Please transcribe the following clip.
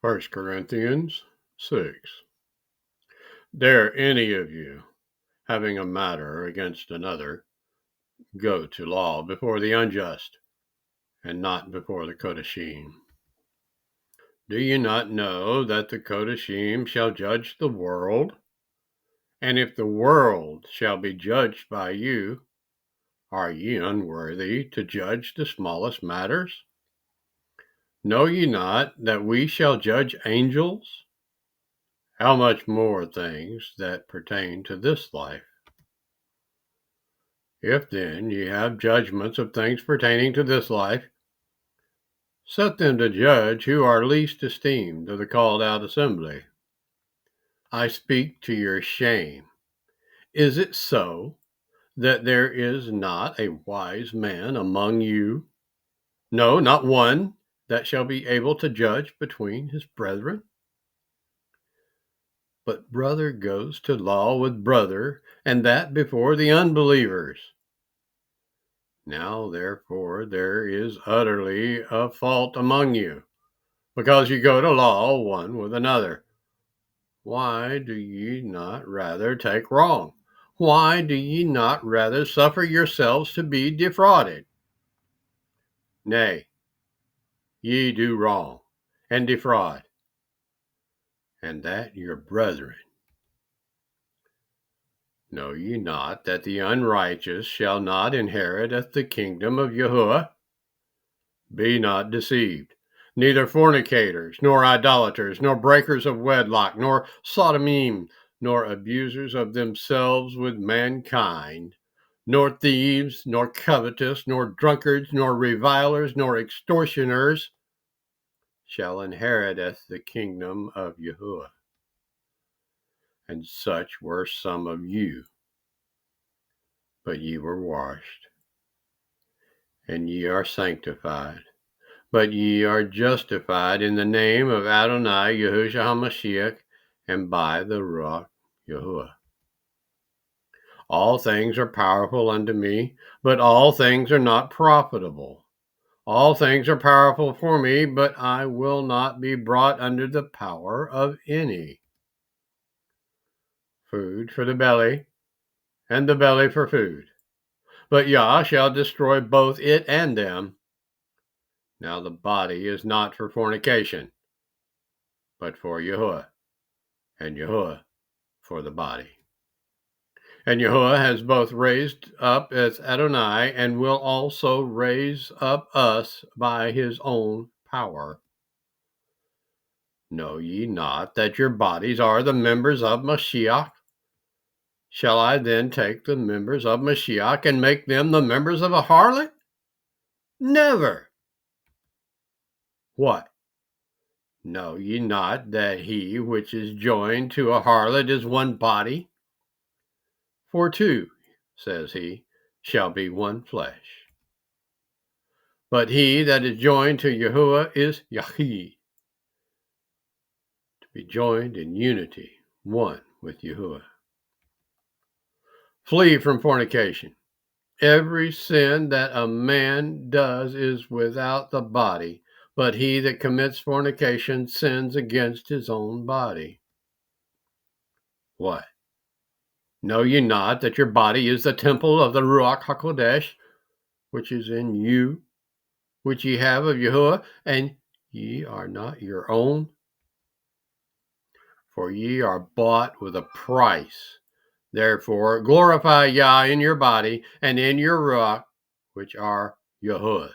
1 Corinthians 6. Dare any of you, having a matter against another, go to law before the unjust, and not before the Qorintiym? Do you not know that the Qorintiym shall judge the world? And if the world shall be judged by you, are ye unworthy to judge the smallest matters? Know ye not that we shall judge angels? How much more things that pertain to this life? If then ye have judgments of things pertaining to this life, set them to judge who are least esteemed of the called out assembly. I speak to your shame. Is it so that there is not a wise man among you? No, not one that shall be able to judge between his brethren. But brother goes to law with brother, and that before the unbelievers. Now, therefore, there is utterly a fault among you, because you go to law one with another. Why do ye not rather take wrong? Why do ye not rather suffer yourselves to be defrauded? Nay, ye do wrong, and defraud, and that your brethren. Know ye not that the unrighteous shall not inherit the kingdom of YAHUAH? Be not deceived. Neither fornicators, nor idolaters, nor breakers of wedlock, nor sodomim, nor abusers of themselves with mankind, nor thieves, nor covetous, nor drunkards, nor revilers, nor extortioners shall inherit the kingdom of YAHUAH. And such were some of you. But ye were washed, and ye are sanctified, but ye are justified in the name of Adonai YAHUSHA HaMashiach, and by the Ruach YAHUAH. All things are powerful unto me, but all things are not profitable. All things are powerful for me, but I will not be brought under the power of any. Food for the belly, and the belly for food. But Yah shall destroy both it and them. Now the body is not for fornication, but for YAHUAH, and YAHUAH for the body. And YAHUAH has both raised up as Adonai, and will also raise up us by his own power. Know ye not that your bodies are the members of Mashiach? Shall I then take the members of Mashiach and make them the members of a harlot? Never. What? Know ye not that he which is joined to a harlot is one body? For two, says he, shall be one flesh. But he that is joined to YAHUAH is Yahid, to be joined in unity, one with YAHUAH. Flee from fornication. Every sin that a man does is without the body, but he that commits fornication sins against his own body. What? Know ye not that your body is the temple of the Ruach HaKodesh, which is in you, which ye have of YAHUAH, and ye are not your own? For ye are bought with a price. Therefore glorify Yah in your body and in your Ruach, which are YAHUAH's.